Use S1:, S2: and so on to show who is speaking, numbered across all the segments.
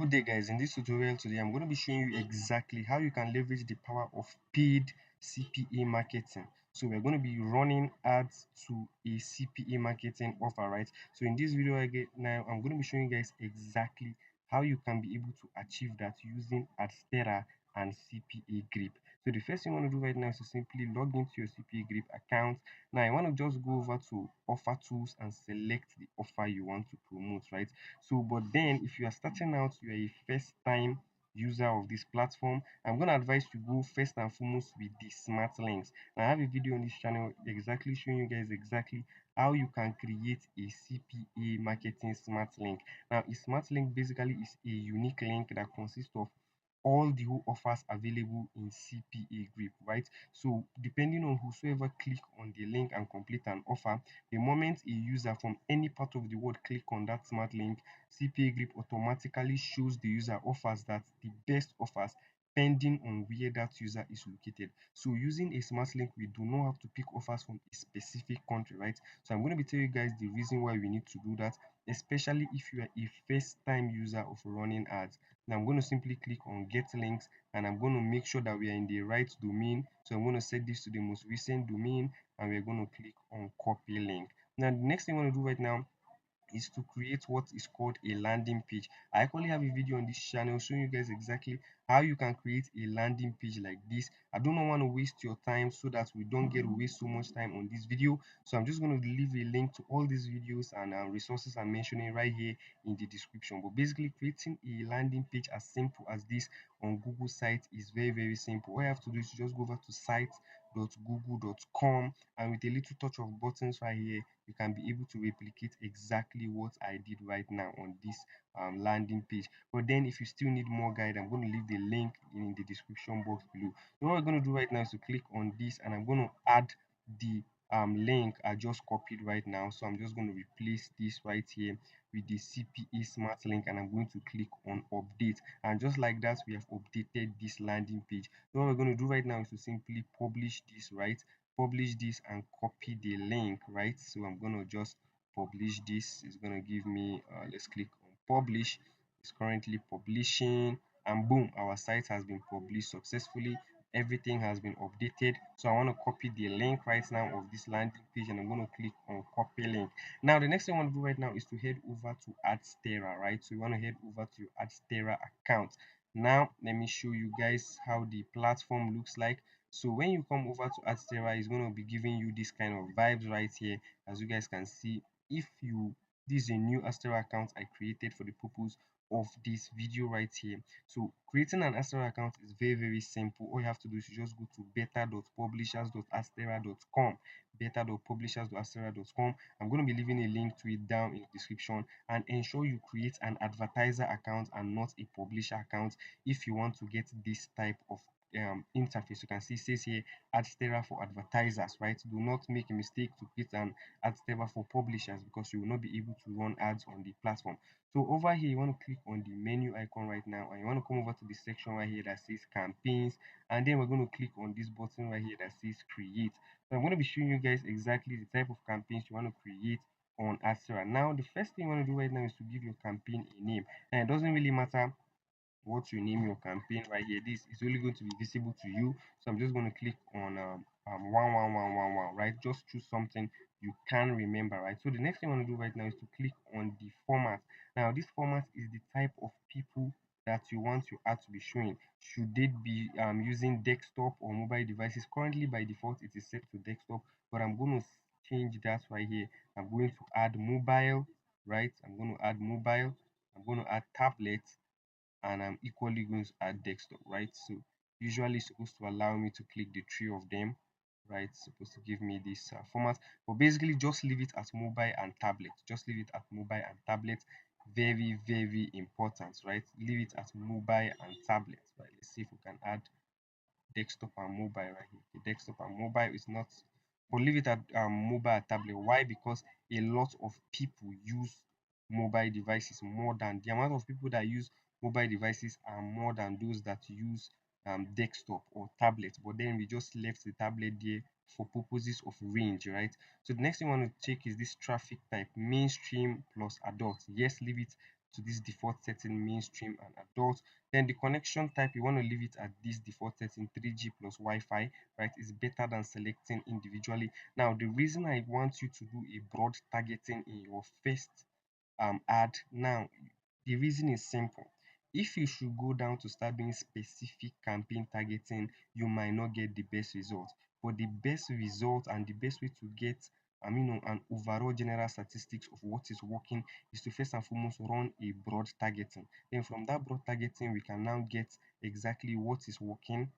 S1: Good day guys, in this tutorial today I'm going to be showing you exactly how you can leverage the power of paid CPA marketing. So we're going to be running ads to a CPA marketing offer, right? So in this video now I'm going to be showing you guys exactly how you can be able to achieve that using Adstera and CPA grip. So the first thing you want to do right now is to simply log into your CPA grip account. Now I want to just go over to offer tools and select the offer you want to promote, right? So but then if you are starting out, you are a first time user of this platform, I'm going to advise you go first and foremost with the smart links. Now, I have a video on this channel exactly showing you guys exactly how you can create a CPA marketing smart link. Now a smart link basically is a unique link that consists of all the whole offers available in CPA grip, right? So depending on whosoever click on the link and complete an offer, the moment a user from any part of the world click on that smart link, CPA grip automatically shows the user offers that the best offers pending on where that user is located. So using a smart link, we do not have to pick offers from a specific country, right? So I'm going to be telling you guys the reason why we need to do that, especially if you are a first time user of running ads. Now I'm going to simply click on get links, and I'm going to make sure that we are in the right domain. So I'm going to set this to the most recent domain, and we're going to click on copy link. Now the next thing I want to do right now is to create what is called a landing page. I actually have a video on this channel showing you guys exactly how you can create a landing page like this. I do not want to waste your time so that we don't get to waste so much time on this video. So I'm just going to leave a link to all these videos and resources I'm mentioning right here in the description. But basically creating a landing page as simple as this on Google site is very simple. All you have to do is just go over to site.google.com, and with a little touch of buttons right here, you can be able to replicate exactly what I did right now on this landing page. But then if you still need more guide, I'm going to leave the link in the description box below. So what we're going to do right now is to click on this, and I'm going to add the link I just copied right now. So I'm just going to replace this right here with the CPA smart link, and I'm going to click on update, and just like that we have updated this landing page. So what we're going to do right now is to simply publish this, right? Publish this and copy the link, right? So I'm going to just publish this. It's going to give me let's click on publish. It's currently publishing, and boom, our site has been published successfully. Everything has been updated. So I want to copy the link right now of this landing page, and I'm going to click on copy link. Now the next thing I want to do right now is to head over to Adstera, right? So you want to head over to your Adstera account. Now let me show you guys how the platform looks like. So when you come over to Adstera, it's going to be giving you this kind of vibes right here. As you guys can see, if you this is a new Adstera account I created for the purpose of this video right here. So creating an Adstera account is very simple. All you have to do is just go to beta.publishers.adstera.com, beta.publishers.adstera.com. I'm going to be leaving a link to it down in the description, and ensure you create an advertiser account and not a publisher account if you want to get this type of interface. You can see it says here Adstera for advertisers, right? Do not make a mistake to create an Adstera for publishers, because you will not be able to run ads on the platform. So over here you want to click on the menu icon right now, and you want to come over to the section right here that says campaigns, and then we're going to click on this button right here that says create. So I'm going to be showing you guys exactly the type of campaigns you want to create on Adstera. Now the first thing you want to do right now is to give your campaign a name, and it doesn't really matter what you name your campaign right here. This is only going to be visible to you. So I'm just going to click on 11111, right? Just choose something you can remember, right? So the next thing I want to do right now is to click on the format. Now this format is the type of people that you want your ad to be showing. Should they be using desktop or mobile devices? Currently by default it is set to desktop, but I'm going to change that right here. I'm going to add mobile, right? I'm going to add mobile. I'm going to add tablet, and I'm equally going to add desktop, right? So usually it's supposed to allow me to click the three of them, right? It's supposed to give me this format, but basically just leave it as mobile and tablet. Just leave it at mobile and tablet. Very important, right? Leave it as mobile and tablet, right? Let's see if we can add desktop and mobile right here. The desktop and mobile is not, but leave it at mobile and tablet. Why? Because a lot of people use mobile devices more than the amount of people that use mobile devices are more than those that use desktop or tablet. But then we just left the tablet there for purposes of range, right? So the next thing I want to check is this traffic type, mainstream plus adult. Yes, leave it to this default setting, mainstream and adult. Then the connection type, you want to leave it at this default setting, 3G plus Wi-Fi, right? Is better than selecting individually. Now, the reason I want you to do a broad targeting in your first ad now, the reason is simple. If you should go down to start doing specific campaign targeting, you might not get the best result. But the best result and the best way to get an overall general statistics of what is working is to first and foremost run a broad targeting. Then from that broad targeting, we can now get exactly what is working,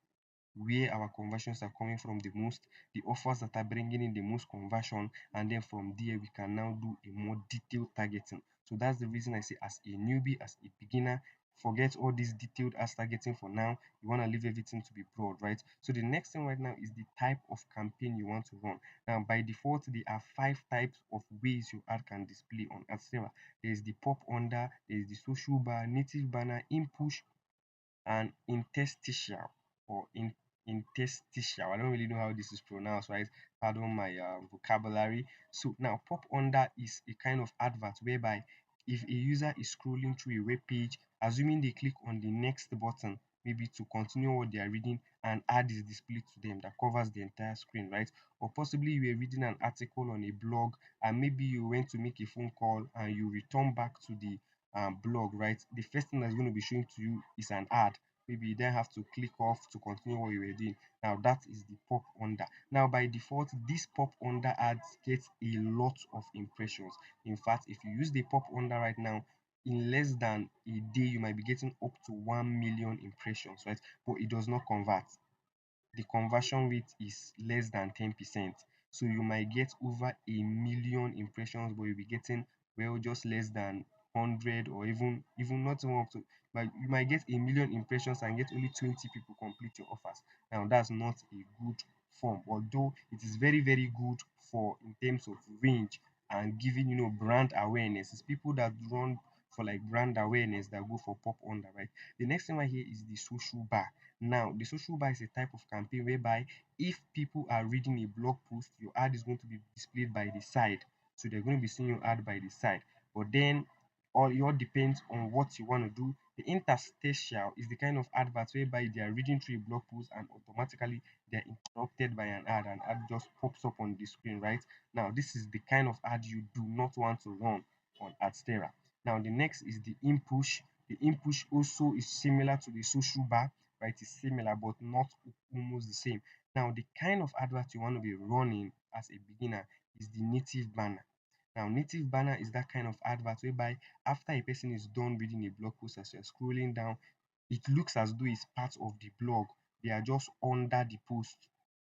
S1: where our conversions are coming from the most, the offers that are bringing in the most conversion, and then from there we can now do a more detailed targeting. So that's the reason I say, as a newbie, as a beginner, forget all this detailed as targeting for now. You want to leave everything to be broad, right? So the next thing right now is the type of campaign you want to run. Now by default, there are 5 types of ways your ad can display on AdServer. There is the pop under, there is the social bar, native banner, in push, and interstitial, or interstitial. I don't really know how this is pronounced, right? Pardon my vocabulary. So now, pop under is a kind of advert whereby if a user is scrolling through a web page, assuming they click on the next button, maybe to continue what they are reading, an ad is displayed to them that covers the entire screen, right? Or possibly you were reading an article on a blog, and maybe you went to make a phone call and you return back to the blog, right? The first thing that's going to be showing to you is an ad. Maybe you then have to click off to continue what you were doing. Now that is the pop under. Now by default, this pop under ads gets a lot of impressions. In fact, if you use the pop under right now, in less than a day, you might be getting up to 1 million impressions, right? But it does not convert. The conversion rate is less than 10%. So you might get over a million impressions, but you'll be getting, well, just less than 100, or even not even up to, but you might get a million impressions and get only 20 people complete your offers. Now that's not a good form, although it is very, very good for in terms of range and giving brand awareness. It's people that run for like brand awareness that go for pop under, right? The next thing right here is the social bar. Now, the social buy is a type of campaign whereby if people are reading a blog post, your ad is going to be displayed by the side. So they're going to be seeing your ad by the side. But then all depends on what you want to do. The interstitial is the kind of advert whereby they are reading through a blog post and automatically they're interrupted by an ad, and ad just pops up on the screen, right? Now, this is the kind of ad you do not want to run on AdSterra. Now, the next is the in push. The in push also is similar to the social bar, right? It's similar but not almost the same. Now, the kind of advert you want to be running as a beginner is the native banner. Now, native banner is that kind of advert whereby after a person is done reading a blog post, as you're scrolling down, it looks as though it's part of the blog. They are just under the post.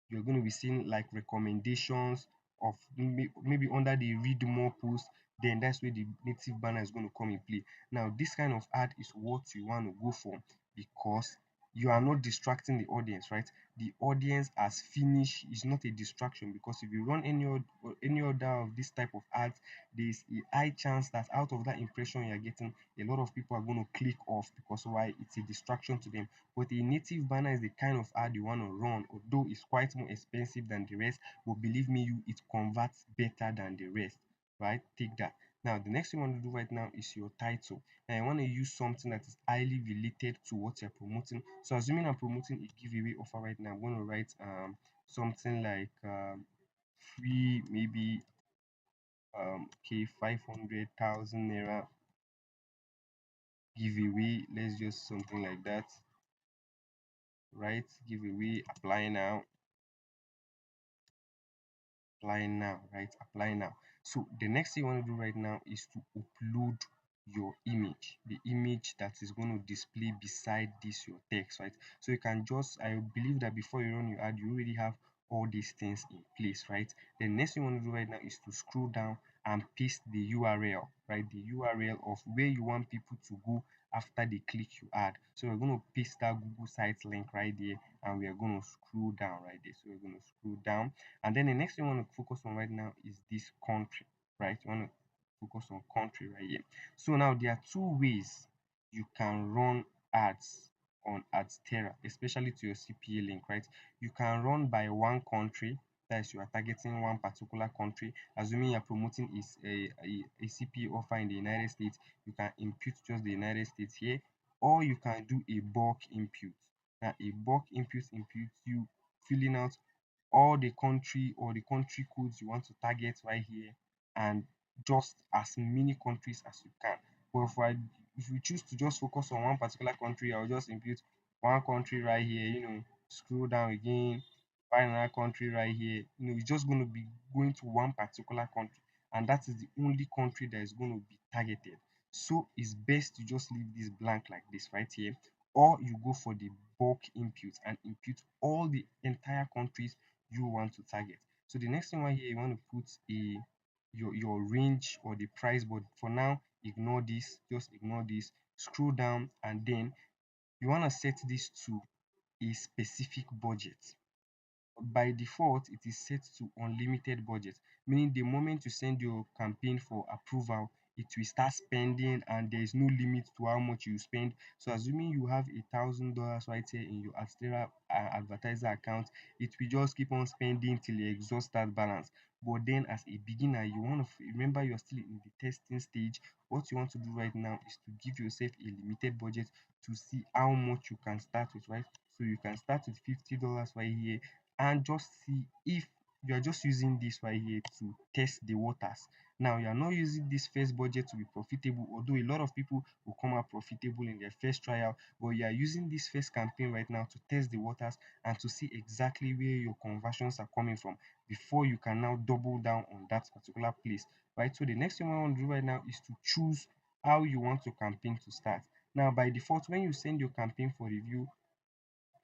S1: You're going to be seeing like recommendations of maybe under the read more post. Then that's where the native banner is going to come in play. Now, this kind of ad is what you want to go for, because you are not distracting the audience, right? The audience has finished, is not a distraction, because if you run any other of this type of ads, there is a high chance that out of that impression you're getting, a lot of people are going to click off, because why? It's a distraction to them. But a native banner is the kind of ad you want to run, although it's quite more expensive than the rest, but believe me, it converts better than the rest, right? Take that. Now, the next thing you want to do right now is your title. Now, I want to use something that is highly related to what you're promoting. So, assuming I'm promoting a giveaway offer right now, I'm going to write something like free, maybe okay, 500,000 naira giveaway. Let's just something like that, right? Giveaway, apply now. Apply now, right? Apply now. So the next thing you want to do right now is to upload your image, the image that is going to display beside this your text, right? So you can just, I believe that before you run your ad, you already have all these things in place, right? The next thing you want to do right now is to scroll down and paste the URL, right? The URL of where you want people to go after they click your ad. So we're going to paste that Google site link right there, and we are going to scroll down right there. So we're going to scroll down, and then the next thing you want to focus on right now is this country, right? You want to focus on country right here. So now there are two ways you can run ads on AdSterra, especially to your CPA link, right? You can run by one country, That is, you are targeting one particular country. Assuming you are promoting is a CPA offer in the United States, you can impute just the United States here, or you can do a bulk impute. Now, a bulk impute imputes you filling out all the country or the country codes you want to target right here, and just as many countries as you can. But if you choose to just focus on one particular country, I'll just impute one country right here, scroll down again, find another country right here. It's just going to be going to one particular country, and that is the only country that is going to be targeted. So it's best to just leave this blank like this right here, or you go for the bulk impute and impute all the entire countries you want to target. So the next thing right here, you want to put your range or the price, but for now, ignore this, just ignore this. Scroll down, and then you want to set this to a specific budget. By default, it is set to unlimited budget, meaning the moment you send your campaign for approval, it will start spending and there is no limit to how much you spend. So assuming you have $1,000 right here in your Astera advertiser account, it will just keep on spending till you exhaust that balance. But then as a beginner, you want to remember you're still in the testing stage. What you want to do right now is to give yourself a limited budget to see how much you can start with, right? So you can start with $50 right here, and just see if you are just using this right here to test the waters. Now, you are not using this first budget to be profitable, although a lot of people will come out profitable in their first trial, but you are using this first campaign right now to test the waters and to see exactly where your conversions are coming from before you can now double down on that particular place, right? So the next thing I want to do right now is to choose how you want your campaign to start. Now, by default, when you send your campaign for review,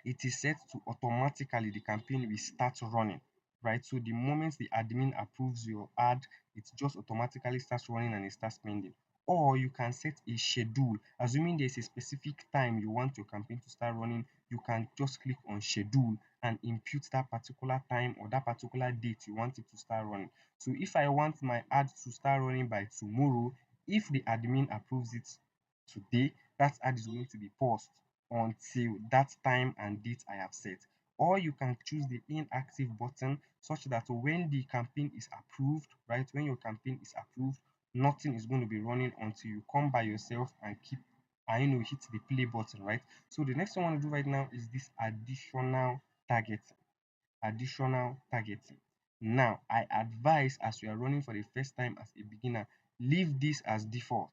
S1: it is set to automatically the campaign will start running, right? So the moment the admin approves your ad, it just automatically starts running and it starts spending. Or you can set a schedule. Assuming there's a specific time you want your campaign to start running, you can just click on schedule and impute that particular time or that particular date you want it to start running. So if I want my ad to start running by tomorrow, if the admin approves it today, that ad is going to be paused until that time and date I have set. Or you can choose the inactive button such that when the campaign is approved, right? When your campaign is approved, nothing is going to be running until you come by yourself and keep and hit the play button, right? So the next thing I want to do right now is this additional targeting. Additional targeting. Now, I advise as you are running for the first time as a beginner, leave this as default,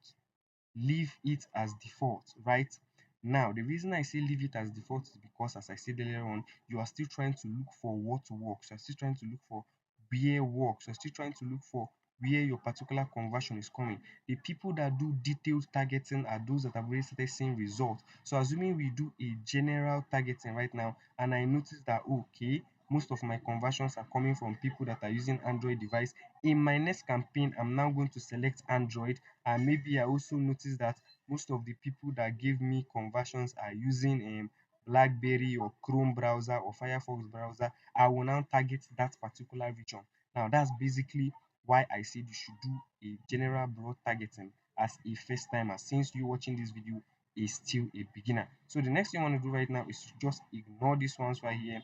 S1: leave it as default, right? Now, the reason I say leave it as default is because, as I said earlier on, you are still trying to look for what works. You're still trying to look for where works. You're still trying to look for where your particular conversion is coming. The people that do detailed targeting are those that have already started seeing results. So, assuming we do a general targeting right now, and I notice that, okay, most of my conversions are coming from people that are using Android device. In my next campaign, I'm now going to select Android, and maybe I also noticed that most of the people that give me conversions are using BlackBerry or Chrome browser or Firefox browser. I will now target that particular region. Now, that's basically why I said you should do a general broad targeting as a first timer, since you watching this video is still a beginner. So the next thing I want to do right now is to just ignore these ones right here.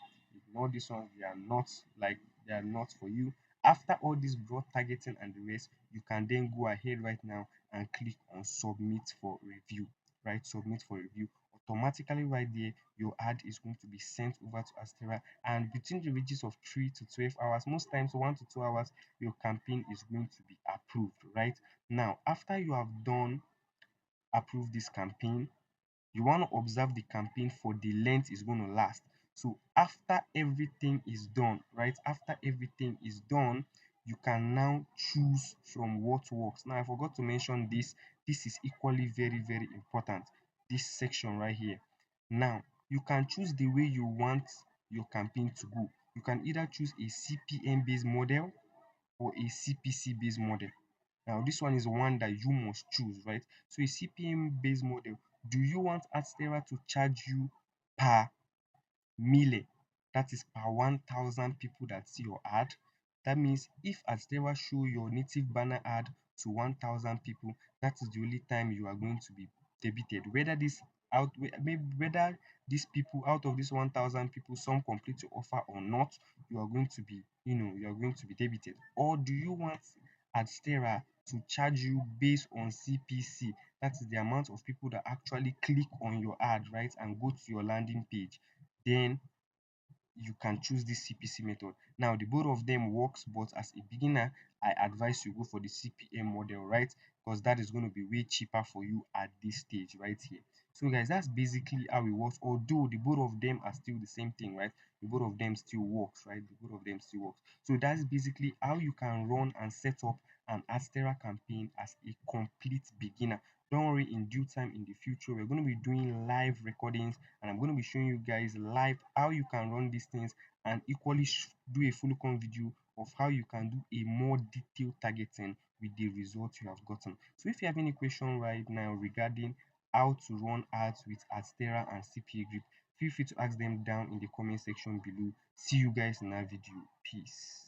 S1: Ignore these ones, they are not for you. After all this broad targeting and the rest, you can then go ahead right now and click on submit for review, right? Submit for review. Automatically right there, your ad is going to be sent over to Astera, and between the ranges of 3 to 12 hours, most times 1 to 2 hours, your campaign is going to be approved, right? Now, after you have done approve this campaign, you want to observe the campaign for the length it's going to last. So after everything is done, right? After everything is done, you can now choose from what works. Now, I forgot to mention this. This is equally very, very important. This section right here. Now, you can choose the way you want your campaign to go. You can either choose a CPM based model or a CPC based model. Now, this one is one that you must choose, right? So, a CPM based model, do you want Adstera to charge you per mille? That is per 1,000 people that see your ad. That means if Adstera show your native banner ad to 1,000 people, that is the only time you are going to be debited. Whether this maybe whether these people, out of these 1,000 people, some complete your offer or not, you are going to be, you are going to be debited. Or do you want Adstera to charge you based on CPC? That is the amount of people that actually click on your ad, right, and go to your landing page. Then you can choose this CPC method. Now, the both of them works, but as a beginner, I advise you go for the CPA model, right? Because that is going to be way cheaper for you at this stage right here. So, guys, that's basically how it works. Although the both of them are still the same thing, right? The both of them still works, right? The both of them still works. So that's basically how you can run and set up an Astera campaign as a complete beginner. Don't worry, in due time in the future, we're going to be doing live recordings, and I'm going to be showing you guys live how you can run these things, and equally do a full con video of how you can do a more detailed targeting with the results you have gotten. So if you have any question right now regarding how to run ads with Adstera and CPA Grip, feel free to ask them down in the comment section below. See you guys in that video. Peace.